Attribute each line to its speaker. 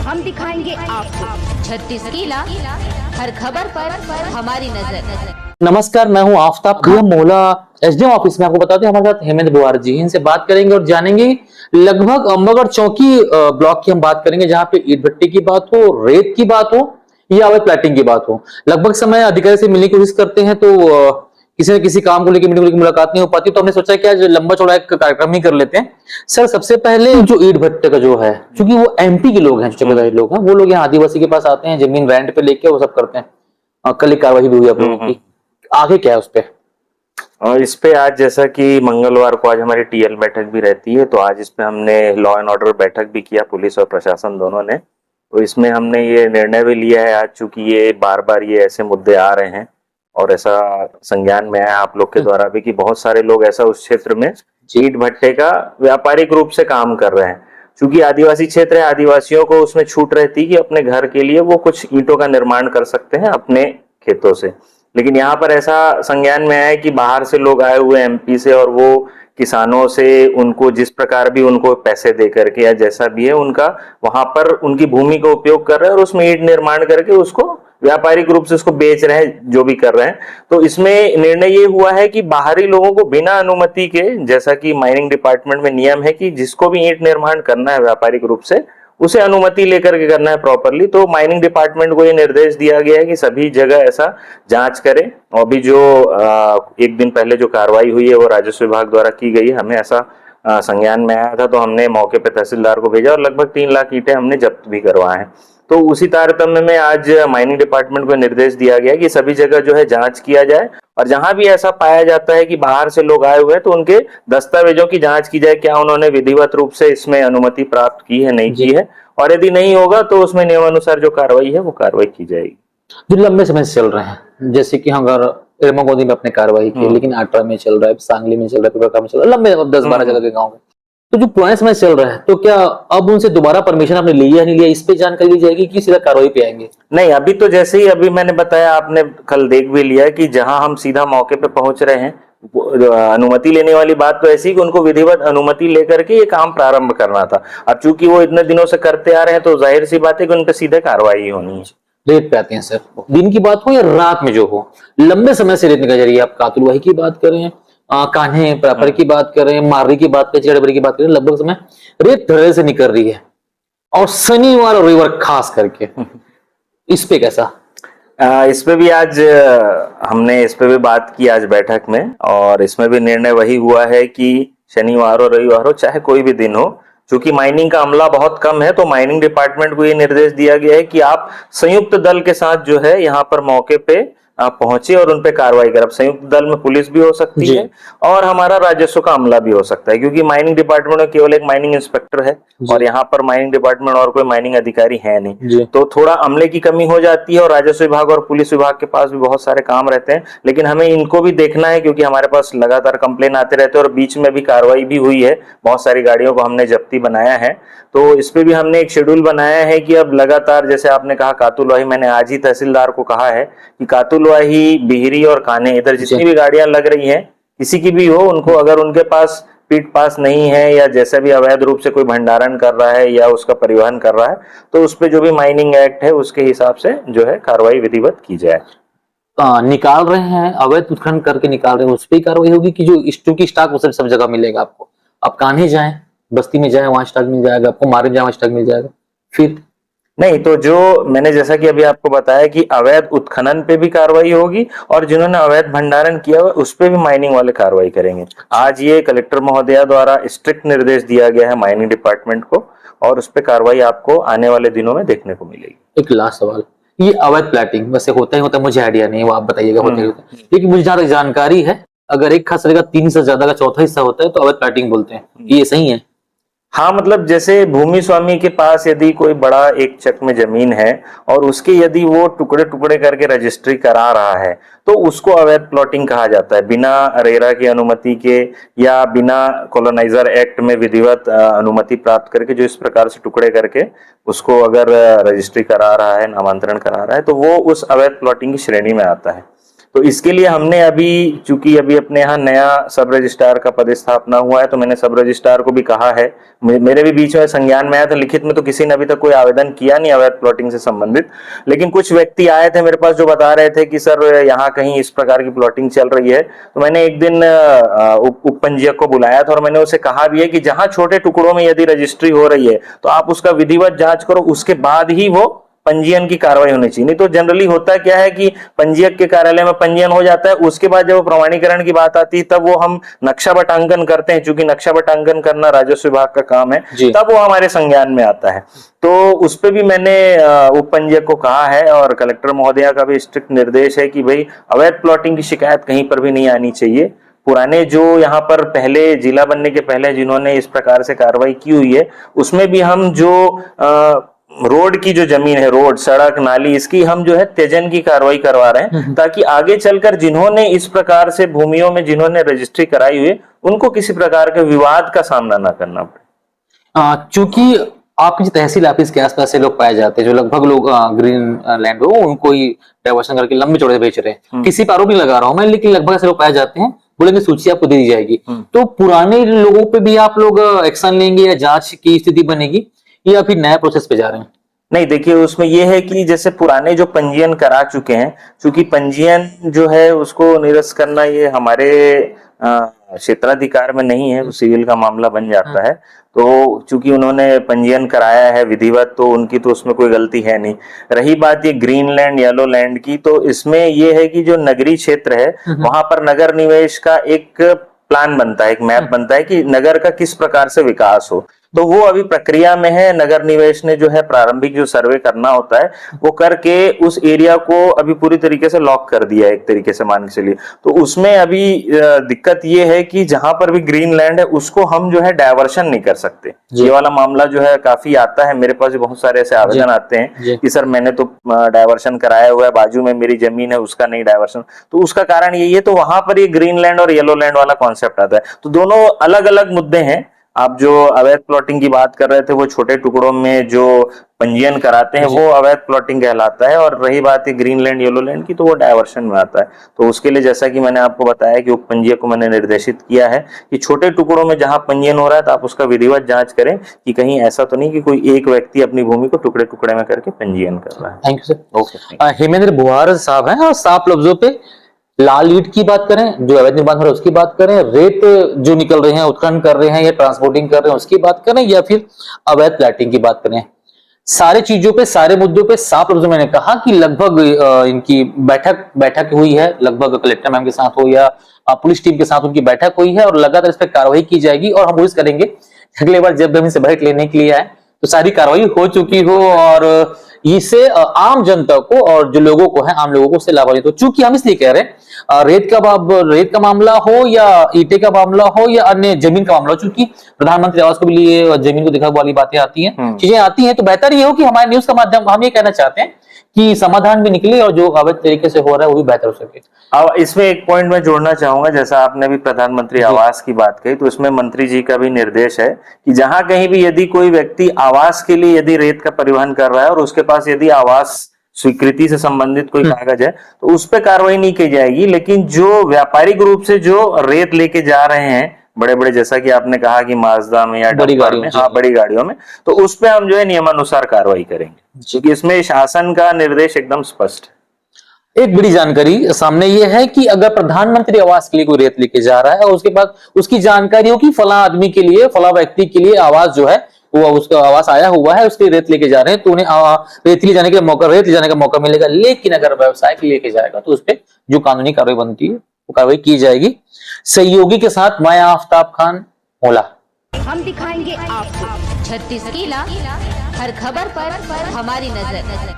Speaker 1: हम दिखाएंगे आपको 36 किला, हर खबर पर हमारी नजर।
Speaker 2: नमस्कार, मैं हूं आफ्ताब खान मोहला एसडीएम ऑफिस में। आपको बताते हैं हमारे साथ हेमंत बुआर जी, इनसे बात करेंगे और जानेंगे लगभग अम्बागढ़ चौकी ब्लॉक की हम बात करेंगे, जहां पे ईट भट्टी की बात हो, रेत की बात हो या अवैध प्लाटिंग की बात हो। लगभग समय अधिकारी से मिलने की कोशिश करते हैं तो किसी न किसी काम को लेकर मीटिंग को लेकर मुलाकात नहीं हो पाती, तो हमने सोचा कि आज लंबा चौड़ा एक कार्यक्रम ही कर लेते हैं। सर, सबसे पहले जो ईट भट्टे का जो है, क्योंकि वो एमपी के लोग हैं, जो जगह लोग हैं, वो लोग यहाँ आदिवासी के पास आते हैं, जमीन रेंट पे लेके वो सब करते हैं। कल एक कार्रवाई भी हुई आप लोगों की, आगे क्या है उस पे?
Speaker 3: और इस पे आज जैसा कि मंगलवार को आज हमारी टीएल बैठक भी रहती है, तो आज इसमें हमने लॉ एंड ऑर्डर बैठक भी किया, पुलिस और प्रशासन दोनों ने। तो इसमें हमने ये निर्णय भी लिया है आज, चूंकि ये बार बार ये ऐसे मुद्दे आ रहे हैं और ऐसा संज्ञान में आया आप लोग के द्वारा भी कि बहुत सारे लोग ऐसा उस क्षेत्र में ईट भट्टे का व्यापारिक रूप से काम कर रहे हैं। चूंकि आदिवासी क्षेत्र है, आदिवासियों को उसमें छूट रहती है कि अपने घर के लिए वो कुछ ईंटों का निर्माण कर सकते हैं अपने खेतों से। लेकिन यहाँ पर ऐसा संज्ञान में आया है कि बाहर से लोग आए हुए एमपी से, और वो किसानों से उनको जिस प्रकार भी उनको पैसे दे करके या जैसा भी है उनका वहां पर उनकी भूमि का उपयोग कर रहे हैं और उसमें ईंट निर्माण करके उसको व्यापारिक रूप से उसको बेच रहे हैं, जो भी कर रहे हैं। तो इसमें निर्णय ये हुआ है कि बाहरी लोगों को बिना अनुमति के, जैसा कि माइनिंग डिपार्टमेंट में नियम है कि जिसको भी ईंट निर्माण करना है व्यापारिक रूप से, उसे अनुमति लेकर के करना है प्रॉपरली। तो माइनिंग डिपार्टमेंट को ये निर्देश दिया गया है कि सभी जगह ऐसा जांच करें। और अभी जो एक दिन पहले जो कार्रवाई हुई है वो राजस्व विभाग द्वारा की गई है। हमें ऐसा संज्ञान में आया था, तो हमने मौके पे तहसीलदार को भेजा और लगभग 3 लाख ईंटें हमने जब्त भी करवाए हैं। तो उसी तारतम्य में आज माइनिंग डिपार्टमेंट को निर्देश दिया गया है कि सभी जगह जो है जांच किया जाए, और जहां भी ऐसा पाया जाता है कि बाहर से लोग आए हुए हैं तो उनके दस्तावेजों की जांच की जाए, क्या उन्होंने विधिवत रूप से इसमें अनुमति प्राप्त की है, नहीं की है, और यदि नहीं होगा तो उसमें नियमानुसार जो कार्रवाई है वो कार्रवाई की जाएगी।
Speaker 2: जो लंबे समय से चल रहे हैं, जैसे कि हम अगर एरमागोंदी में अपने कार्रवाई की, लेकिन आटरा में चल रहा है, सांगली में चल रहा है, पिपरका में चल रहा है, लंबे 10-12 जगह के गाँव में, तो जो पुराने समय चल रहा है, तो क्या अब उनसे दोबारा परमिशन आपने लिया नहीं लिया, इस पे जानकारी ली जाएगी कि सीधा कार्रवाई पे आएंगे?
Speaker 3: नहीं, अभी तो जैसे ही अभी मैंने बताया, आपने कल देख भी लिया कि जहां हम सीधा मौके पे पहुंच रहे हैं, अनुमति लेने वाली बात तो ऐसी कि उनको विधिवत अनुमति लेकर के ये काम प्रारंभ करना था। अब चूंकि वो इतने दिनों से करते आ रहे हैं, तो जाहिर सी बात है कि उन पे सीधे कार्रवाई होनी है।
Speaker 2: रेत पे आते हैं सर, दिन की बात हो या रात में जो हो, लंबे समय से रेत निकल जा रही है। आप कातुलवाही की बात करें, कान्हे प्रापर की बात करें, मार्री की बात करें, चेड़बरी की बात करें, लगभग समय रेत धड़े से निकल रही है, और शनिवार और रविवार खास करके। इस पे कैसा?
Speaker 3: इस पे भी आज हमने इस पे भी बात की आज बैठक में, और इसमें भी निर्णय वही हुआ है कि शनिवार और रविवार हो, चाहे कोई भी दिन हो, चूंकि माइनिंग का अमला बहुत कम है, तो माइनिंग डिपार्टमेंट को ये निर्देश दिया गया है कि आप संयुक्त दल के साथ जो है यहाँ पर मौके पे आप पहुंचे और उन पे कार्रवाई करें। अब संयुक्त दल में पुलिस भी हो सकती है और हमारा राजस्व का अमला भी हो सकता है, क्योंकि माइनिंग डिपार्टमेंट में केवल एक माइनिंग इंस्पेक्टर है और यहाँ पर माइनिंग डिपार्टमेंट और कोई माइनिंग अधिकारी है नहीं, तो थोड़ा अमले की कमी हो जाती है। और राजस्व विभाग और पुलिस विभाग के पास भी बहुत सारे काम रहते हैं, लेकिन हमें इनको भी देखना है, क्योंकि हमारे पास लगातार कंप्लेन आते रहते हैं, और बीच में भी कार्रवाई भी हुई है, बहुत सारी गाड़ियों को हमने जब्ती बनाया है। तो इस पे भी हमने एक शेड्यूल बनाया है कि अब लगातार, जैसे आपने कहा कातुलवाही, मैंने आज ही तहसीलदार को कहा है कि कातुलवाही, बिहरी और कान्हे, इधर जितनी भी गाड़ियां लग रही हैं, किसी की भी हो, उनको अगर उनके पास पीट पास नहीं है या जैसे भी अवैध रूप से कोई भंडारण कर रहा है या उसका परिवहन कर रहा है, तो उस पे जो भी माइनिंग एक्ट है उसके हिसाब से जो है कार्रवाई विधिवत की जाए।
Speaker 2: निकाल रहे हैं अवैध उत्खनन करके निकाल रहे हैं, उस पर कार्रवाई होगी कि जो क्योंकि स्टॉक उसे सब जगह मिलेगा आपको? आप कान्हे जाएं, बस्ती में जाए, वहां स्टॉक मिल जाएगा आपको, मारे जाए वहां स्टॉक मिल जाएगा। फिर
Speaker 3: नहीं, तो जो मैंने जैसा कि अभी आपको बताया कि अवैध उत्खनन पे भी कार्रवाई होगी, और जिन्होंने अवैध भंडारण किया हुआ उस पे भी माइनिंग वाले कार्रवाई करेंगे। आज ये कलेक्टर महोदया द्वारा स्ट्रिक्ट निर्देश दिया गया है माइनिंग डिपार्टमेंट को, और उस पे कार्रवाई आपको आने वाले दिनों में देखने को मिलेगी।
Speaker 2: एक लास्ट सवाल, ये अवैध प्लाटिंग वैसे होता ही होता है, मुझे आइडिया नहीं है, वो आप बताइएगा होता ही होता है, लेकिन मुझे जहां तक जानकारी है, अगर एक खास तरह का 3 से ज्यादा का चौथा हिस्सा होता है तो अवैध प्लाटिंग बोलते हैं, ये सही है?
Speaker 3: हाँ, मतलब जैसे भूमि स्वामी के पास यदि कोई बड़ा एक चक में जमीन है और उसके यदि वो टुकड़े टुकड़े करके रजिस्ट्री करा रहा है, तो उसको अवैध प्लॉटिंग कहा जाता है, बिना रेरा की अनुमति के या बिना कॉलोनाइजर एक्ट में विधिवत अनुमति प्राप्त करके जो इस प्रकार से टुकड़े करके उसको अगर रजिस्ट्री करा रहा है, नामांतरण करा रहा है, तो वो उस अवैध प्लॉटिंग की श्रेणी में आता है। तो इसके लिए हमने अभी, चूंकि अभी अपने यहाँ नया सब रजिस्ट्रार का पदस्थापना हुआ है, तो मैंने सब रजिस्ट्रार को भी कहा है, मेरे भी बीच में संज्ञान में आया था, लिखित में तो किसी ने अभी तक कोई आवेदन किया नहीं अवैध प्लॉटिंग से संबंधित, लेकिन कुछ व्यक्ति आए थे मेरे पास जो बता रहे थे कि सर यहाँ कहीं इस प्रकार की प्लॉटिंग चल रही है। तो मैंने एक दिन उप पंजीयक को बुलाया था और मैंने उसे कहा भी है कि जहां छोटे टुकड़ों में यदि रजिस्ट्री हो रही है तो आप उसका विधिवत जांच करो, उसके बाद ही वो पंजीयन की कार्रवाई होनी चाहिए। नहीं तो जनरली होता क्या है कि पंजीयक के कार्यालय में पंजीयन हो जाता है, उसके बाद जब प्रमाणीकरण की बात आती है तब वो हम नक्शा बटांकन करते हैं, क्योंकि नक्शा बटांकन करना राजस्व विभाग का काम है, तब वो हमारे संज्ञान में आता है। तो उस पे भी मैंने उप पंजीयक को कहा है और कलेक्टर महोदया का भी स्ट्रिक्ट निर्देश है कि भाई अवैध प्लॉटिंग की शिकायत कहीं पर भी नहीं आनी चाहिए। पुराने जो यहाँ पर पहले जिला बनने के पहले जिन्होंने इस प्रकार से कार्रवाई की हुई है, उसमें भी हम जो रोड की जो जमीन है, रोड, सड़क, नाली, इसकी हम जो है त्यजन की कार्रवाई करवा रहे हैं, ताकि आगे चलकर जिन्होंने इस प्रकार से भूमियों में जिन्होंने रजिस्ट्री कराई हुई है उनको किसी प्रकार के विवाद का सामना ना करना पड़े।
Speaker 2: चूंकि आपकी जो तहसील ऑफिस के आसपास से लोग पाए जाते हैं, जो लगभग लोग ग्रीन लैंड हो उनको ही डाइवर्शन करके लंबे चौड़े बेच रहे हैं, किसी पर आरोप नहीं लगा रहा हूं मैं, लेकिन लगभग ऐसे लोग पाए जाते हैं, बोलेंगे सूची आपको दे दी जाएगी। तो पुराने लोगों पे भी आप लोग एक्शन लेंगे या जांच की स्थिति बनेगी या फिर नया प्रोसेस पे जा रहे हैं?
Speaker 3: नहीं, देखिए उसमें यह है कि जैसे पुराने जो पंजीयन करा चुके हैं, क्योंकि पंजीयन जो है उसको निरस्त करना ये हमारे क्षेत्राधिकार में नहीं है, सिविल का मामला बन जाता है। तो चूंकि उन्होंने पंजीयन कराया है विधिवत, तो उनकी तो उसमें कोई गलती है नहीं। रही बात ये ग्रीन लैंड, येलो लैंड की, तो इसमें ये है कि जो नगरीय क्षेत्र है वहां पर नगर निवेश का एक प्लान बनता है, एक मैप बनता है कि नगर का किस प्रकार से विकास हो। तो वो अभी प्रक्रिया में है। नगर निवेश ने जो है प्रारंभिक जो सर्वे करना होता है वो करके उस एरिया को अभी पूरी तरीके से लॉक कर दिया है, एक तरीके से मान के चलिए। तो उसमें अभी दिक्कत ये है कि जहां पर भी ग्रीन लैंड है उसको हम जो है डायवर्शन नहीं कर सकते। ये वाला मामला जो है काफी आता है, मेरे पास बहुत सारे ऐसे आवेदन आते हैं कि सर मैंने तो डायवर्शन कराया हुआ है, बाजू में मेरी जमीन है उसका नहीं डायवर्शन। तो उसका कारण यही है, तो वहां पर ये ग्रीन लैंड और येलो लैंड वाला कॉन्सेप्ट आता है। तो दोनों अलग अलग मुद्दे हैं। आप जो अवैध प्लॉटिंग की बात कर रहे थे वो छोटे टुकड़ों में जो पंजीयन कराते हैं वो अवैध प्लॉटिंग कहलाता है, और रही बात है ग्रीन लैंड येलो लैंड की तो वो डायवर्शन में आता है। तो उसके लिए जैसा कि मैंने आपको बताया कि उप पंजीयक को मैंने निर्देशित किया है कि छोटे टुकड़ों में जहां पंजीयन हो रहा है तो आप उसका विधिवत जांच करें कि कहीं ऐसा तो नहीं कि कोई एक व्यक्ति अपनी भूमि को टुकड़े टुकड़े में करके पंजीयन कर रहा है।
Speaker 2: Thank you sir. Okay, Hemendra बुआर साहब हैं, और साफ लफ्जों पे लाल ईंट की बात करें, जो अवैध निर्माण हो रहा है उसकी बात करें, रेत जो निकल रहे हैं उत्खनन कर रहे हैं या ट्रांसपोर्टिंग कर रहे हैं उसकी बात करें, या फिर अवैध प्लॉटिंग की बात करें, सारे चीजों पे, सारे मुद्दों पे साफ लफ्जों में मैंने कहा कि लगभग इनकी बैठक हुई है, लगभग कलेक्टर मैम के साथ हो या पुलिस टीम के साथ उनकी बैठक हुई है, और लगातार इस पर कार्रवाई की जाएगी। और हम कोशिश करेंगे अगले बार जब हम इनसे बैठक लेने के लिए आए तो सारी कार्रवाई हो चुकी हो और इससे आम जनता को और जो लोगों को है, आम लोगों को उससे लाभान्वित हो। चूंकि हम इसलिए कह रहे हैं रेत का मामला हो या ईंटे का मामला हो या अन्य जमीन का मामला हो, चूंकि प्रधानमंत्री आवास को भी लिए जमीन को देखा वाली बातें आती हैं, चीजें आती हैं, तो बेहतर ये हो कि हमारे न्यूज का माध्यम हम ये कहना चाहते हैं कि समाधान भी निकले और जो अवैध तरीके से हो रहा है वो भी बेहतर हो सके।
Speaker 3: अब इसमें एक पॉइंट मैं जोड़ना चाहूंगा, जैसा आपने भी प्रधानमंत्री आवास की बात कही, तो इसमें मंत्री जी का भी निर्देश है कि जहां कहीं भी यदि कोई व्यक्ति आवास के लिए यदि रेत का परिवहन कर रहा है और उसके पास यदि आवास स्वीकृति से संबंधित कोई कागज है तो उस पर कार्रवाई नहीं की जाएगी। लेकिन जो व्यापारिक रूप से जो रेत लेके जा रहे हैं बड़े बड़े, जैसा कि आपने कहा कि माजदा में या
Speaker 2: बड़ी गाड़ियों में,
Speaker 3: हाँ बड़ी गाड़ियों में, तो उस पर हम जो है नियमानुसार कार्रवाई करेंगे, क्योंकि इसमें शासन का निर्देश एकदम स्पष्ट है।
Speaker 2: एक बड़ी जानकारी सामने ये है कि अगर प्रधानमंत्री आवास के लिए कोई रेत लेके जा रहा है और उसके बाद उसकी जानकारी हो कि फला आदमी के लिए, फला व्यक्ति के लिए आवास जो है वो उसका आवास आया हुआ है, उसके रेत लेके जा रहे हैं, तो उन्हें रेत ले जाने का मौका मिलेगा। लेकिन अगर व्यवसाय के लेके जाएगा तो उस पर जो कानूनी कार्रवाई बनती है वो कार्रवाई की जाएगी। सहयोगी के साथ मैं आफ्ताब खान, मोला।
Speaker 1: हम दिखाएंगे आपको 36 किला, हर खबर पर हमारी नजर।